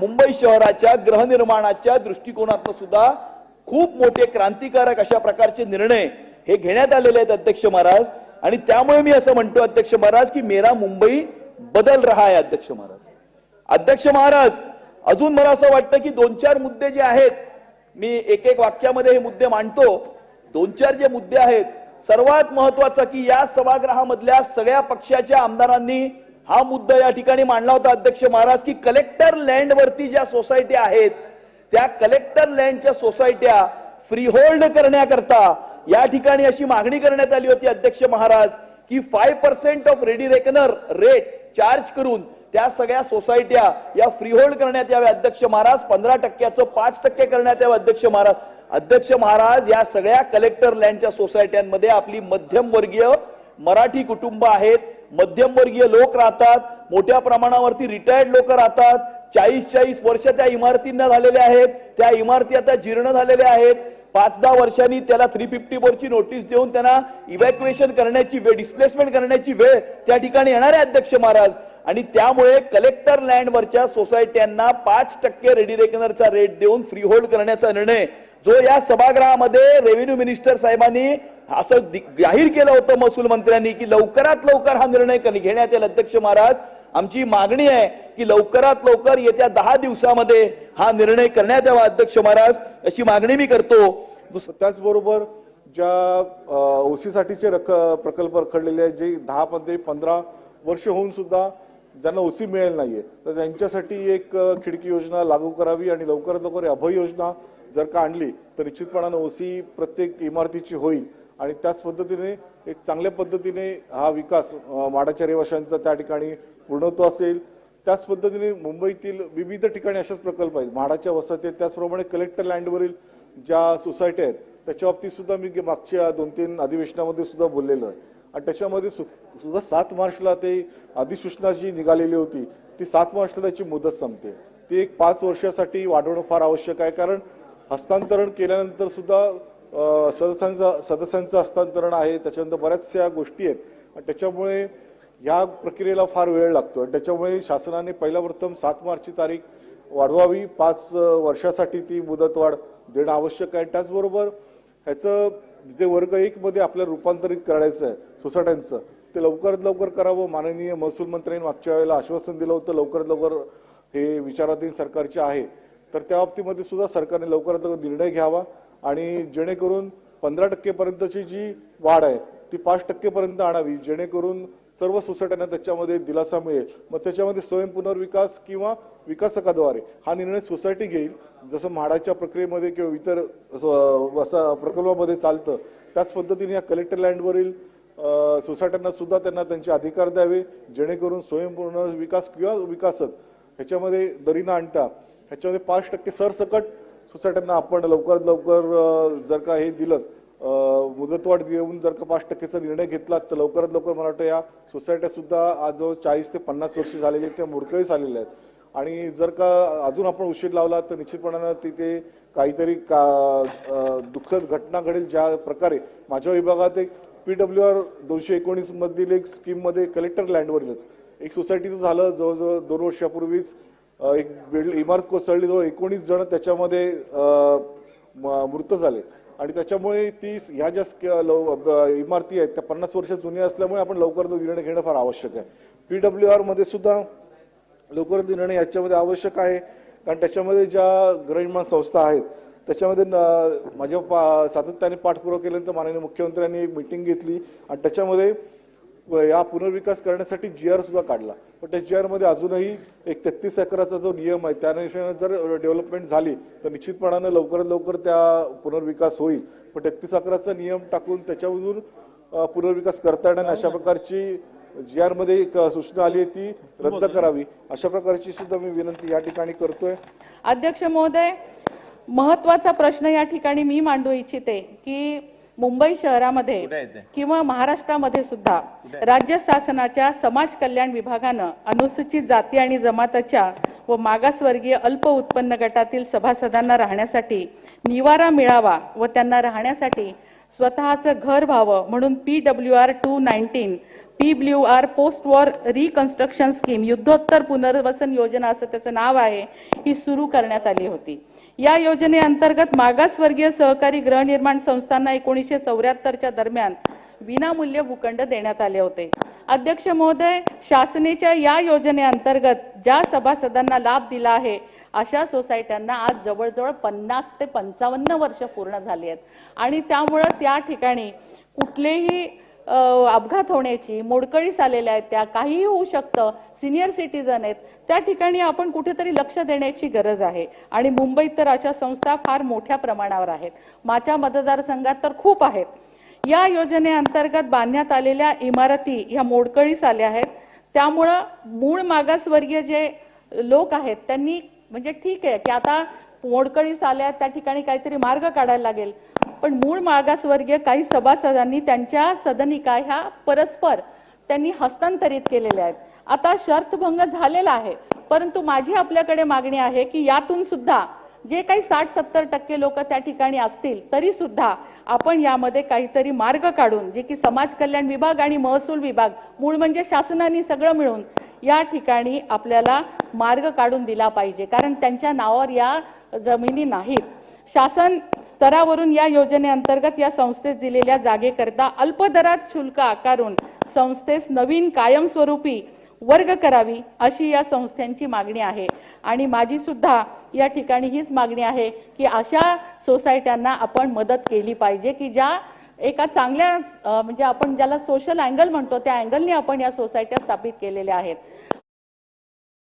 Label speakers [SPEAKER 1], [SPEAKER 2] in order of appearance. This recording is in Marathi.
[SPEAKER 1] मुंबई शहराच्या गृहनिर्माणाच्या दृष्टिकोनातून सुद्धा खूप मोठे क्रांतिकारक अशा प्रकारचे निर्णय हे घेण्यात आलेले आहेत अध्यक्ष महाराज। आणि त्यामुळे मी असं म्हणतो अध्यक्ष महाराज की मेरा मुंबई बदल रहा है अध्यक्ष महाराज। अध्यक्ष महाराज, अजून मला असं वाटतं की 2-4 मुद्दे जे आहेत, मी एक वाक्यामध्ये हे मुद्दे मांडतो। 2-4 जे मुद्दे आहेत, सर्वात महत्त्वाचा की या सभागृहामधल्या सगळ्या पक्षाच्या आमदारांनी हा मुद्दा या ठिकाणी मांडला होता अध्यक्ष महाराज की कलेक्टर लँड वरती ज्या सोसायटी आहेत त्या कलेक्टर लँडच्या सोसायट्या फ्रीहोल्ड करण्याकरता या ठिकाणी अशी मागणी करण्यात आली होती अध्यक्ष महाराज की 5% of ready reckoner rate charge करून त्या सगळ्या सोसायट्या या फ्रीहोल्ड करण्यात याव्या अध्यक्ष महाराज। 15%चं 5% करण्यात यावं अध्यक्ष महाराज। अध्यक्ष महाराज, या सगळ्या कलेक्टर लँडच्या सोसायट्यांमध्ये आपली मध्यमवर्गीय मराठी कुटुंब आहेत, मध्यमवर्गीय लोक राहतात, मोठ्या प्रमाणावरती रिटायर्ड लोक राहतात। 40-40 वर्ष त्या इमारतींना झालेले आहेत, त्या इमारती आता जीर्ण झालेल्या आहेत। 5-10 वर्षांनी त्याला 354 ची नोटीस देऊन त्यांना इव्हॅक्युएशन करण्याची वेळ, डिस्प्लेसमेंट करण्याची वेळ त्या ठिकाणी येणार आहे अध्यक्ष महाराज। आणि त्यामुळे कलेक्टर लँडवरच्या सोसायट्यांना 5% रेडी रेकनरचा रेट देऊन फ्रीहोल्ड करण्याचा निर्णय जो या सभागृहामध्ये रेव्हेन्यू मिनिस्टर साहेबांनी असं जाहीर केलं होतं महसूल मंत्र्यांनी की लवकरात लवकर हा निर्णय घेण्यात येईल अध्यक्ष महाराज। आमची मागणी आहे की लवकरात लवकर येत्या 10 दिवसामध्ये हा निर्णय करण्यात यावा अध्यक्ष महाराज, अशी मागणी मी करतो।
[SPEAKER 2] त्याचबरोबर ज्या ओसी साठीचे प्रकल्प रखडलेले आहेत, जे 10-15 वर्ष होऊन सुद्धा ज्यांना ओसी मिळेल नाहीये, तर त्यांच्यासाठी एक खिडकी योजना लागू करावी आणि लवकरात लवकर अभय योजना जर का आणली तर निश्चितपणाने ओसी प्रत्येक इमारतीची होईल आणि त्याच पद्धतीने एक चांगल्या पद्धतीने हा विकास माडाच्या रहिवाशांचा त्या ठिकाणी पूर्णत्व असेल। त्याच पद्धतीने मुंबईतील विविध ठिकाणी अशाच प्रकल्प आहेत, म्हाडाच्या वसाहती आहेत, त्याचप्रमाणे कलेक्टर लँडवरील ज्या सोसायटी आहेत त्याच्या बाबतीत सुद्धा मी मागच्या 2-3 अधिवेशनामध्ये सुद्धा बोललेलो आहे। आणि त्याच्यामध्ये सुद्धा 7 मार्चला ते अधिसूचना जी निघालेली होती ती 7 मार्चला त्याची मुदत संपते, ती एक 5 वर्षासाठी वाढवणं फार आवश्यक आहे। कारण हस्तांतरण केल्यानंतर सुद्धा सदस्यांचं हस्तांतरण आहे, त्याच्यानंतर बऱ्याचशा गोष्टी आहेत आणि त्याच्यामुळे या प्रक्रियेला फार वेळ लागतो आणि त्याच्यामुळे शासनाने प्रथम 7 मार्चची तारीख वाढवावी, 5 वर्षासाठी ती मुदतवाढ देणं आवश्यक आहे। त्याचबरोबर ह्याचं जे वर्ग 1 मध्ये आपल्याला रूपांतरित करायचं आहे सोसायट्यांचं, ते लवकरात लवकर करावं। माननीय महसूल मंत्र्यांनी मागच्या वेळेला आश्वासन दिलं होतं लवकरात लवकर हे विचाराधीन सरकारचे आहे, तर त्या बाबतीमध्ये सुद्धा सरकारने लवकरात लवकर निर्णय घ्यावा आणि जेणेकरून 15% पर्यंतची जी वाढ आहे ती 5% पर्यंत आणावी, जेणेकरून सर्व सोसायट्यांना त्याच्यामध्ये दिलासा मिळेल। मग त्याच्यामध्ये स्वयं पुनर्विकास किंवा विकासकाद्वारे हा निर्णय सोसायटी घेईल, जसं म्हाडाच्या प्रक्रियेमध्ये किंवा इतर प्रकल्पामध्ये चालतं त्याच पद्धतीने या कलेक्टर लँडवरील सोसायट्यांना सुद्धा त्यांना त्यांचे अधिकार द्यावे, जेणेकरून स्वयं पुनर्विकास किंवा विकासक ह्याच्यामध्ये दरी न आणता ह्याच्यामध्ये 5% सरसकट सोसायट्यांना आपण लवकरात लवकर जर का हे दिलं, मुदतवाढ देऊन जर का 5%चा निर्णय घेतला तर लवकरात लवकर मला वाटतं या सोसायट्या सुद्धा आज जवळ 40 ते 50 वर्ष झालेली त्या मोडकळीस आलेल्या आहेत आणि जर का अजून आपण उशीर लावला तर निश्चितपणानं तिथे काहीतरी दुःखद घटना घडेल। ज्या प्रकारे माझ्या विभागात एक PWR 219 मधील एक स्कीम मध्ये कलेक्टर लँडवरीलच एक सोसायटीचं झालं, जवळजवळ 2 वर्षापूर्वीच एक इमारत कोसळली, जवळ 19 जण त्याच्यामध्ये मृत झाले आणि त्याच्यामुळे ह्या ज्या इमारती आहेत त्या 50 वर्ष जुन्या असल्यामुळे आपण लवकर निर्णय घेणं फार आवश्यक आहे। PWR मध्ये सुद्धा लवकर निर्णय याच्यामध्ये आवश्यक आहे, कारण त्याच्यामध्ये ज्या गृहनिर्माण संस्था आहेत त्याच्यामध्ये माझ्या सातत्याने पाठपुरावा केल्यानंतर माननीय मुख्यमंत्र्यांनी एक मीटिंग घेतली आणि त्याच्यामध्ये या पुनर्विकास करण्यासाठी GR सुद्धा काढला, पण त्या GR मध्ये अजूनही एक 33 एकराचा जो नियम आहे त्यानुसार जर डेव्हलपमेंट झाली तर निश्चितपणाने लवकरात लवकर त्या पुनर्विकास होईल, पण 33 एकराचा नियम टाकून त्याच्यामधून पुनर्विकास करता येणार अशा प्रकारची GR मध्ये एक सूचना आली आहे ती रद्द करावी, अशा प्रकारची सुद्धा मी विनंती या ठिकाणी करतोय।
[SPEAKER 3] अध्यक्ष महोदय, महत्त्वाचा प्रश्न या ठिकाणी मी मांडू इच्छिते की मुंबई शहरामध्ये किंवा महाराष्ट्रामध्ये सुद्धा राज्य शासनाच्या समाज कल्याण विभागानं अनुसूचित जाती आणि जमातीच्या व मागासवर्गीय अल्प उत्पन्न गटातील सभासदांना राहण्यासाठी निवारा मिळावा व त्यांना राहण्यासाठी स्वतःचं घर व्हावं म्हणून PWR 219 PWR post war reconstruction scheme, युद्धोत्तर पुनर्वसन योजना असं त्याचं नाव आहे, ही सुरू करण्यात आली होती. या योजनेअंतर्गत मागासवर्गीय सहकारी गृहनिर्माण संस्थांना 1974च्या दरम्यान विनामूल्य भूखंड देण्यात आले होते. अध्यक्ष महोदय, शासनाच्या या योजनेअंतर्गत ज्या सभासदांना लाभ दिला आहे अशा सोसायट्यांना आज जवळजवळ 50 ते 55 वर्ष पूर्ण झाली आहेत आणि त्यामुळे त्या ठिकाणी कुठलेही अपघात होण्याची, मोडकळीस आलेल्या आहेत त्या, काहीही होऊ शकतं, सिनियर सिटीजन आहेत, त्या ठिकाणी आपण कुठेतरी लक्ष देण्याची गरज आहे. आणि मुंबईत तर अशा संस्था फार मोठ्या प्रमाणावर आहेत, माझ्या मतदारसंघात तर खूप आहेत. या योजनेअंतर्गत बांधण्यात आलेल्या इमारती ह्या मोडकळीस आल्या आहेत. त्यामुळं मूळ मागासवर्गीय जे लोक आहेत त्यांनी, म्हणजे ठीक आहे की आता मोडकळीस आल्या त्या ठिकाणी काहीतरी मार्ग काढायला लागेल, पण मूळ मागासवर्गीय काही सभासदांनी त्यांच्या सदनिका ह्या परस्पर त्यांनी हस्तांतरित केलेल्या आहेत. आता शर्तभंग झालेला आहे, परंतु माझी आपल्याकडे मागणी आहे की यातून सुद्धा जे काही 60-70% लोक त्या ठिकाणी असतील तरी सुद्धा आपण यामध्ये काहीतरी मार्ग काढून, जे की समाज कल्याण विभाग आणि महसूल विभाग, मूळ म्हणजे शासनाने सगळं मिळून या ठिकाणी आपल्याला मार्ग काढून दिला पाहिजे, कारण त्यांच्या नावावर या जमिनी नाहीत. शासन स्तरावरून या योजनेअंतर्गत या संस्थेस दिलेल्या जागेकरता अल्प दरात शुल्क आकारून संस्थेस नवीन कायमस्वरूपी वर्ग करावी अशी या संस्थांची मागणी आहे. आणि माझी सुद्धा या ठिकाणी हीच मागणी आहे की अशा सोसायट्यांना आपण मदत केली पाहिजे की ज्या एका चांगल्या म्हणजे आपण ज्याला सोशल अँगल म्हणतो त्या अँगलने आपण या सोसायट्या स्थापित केलेल्या आहेत.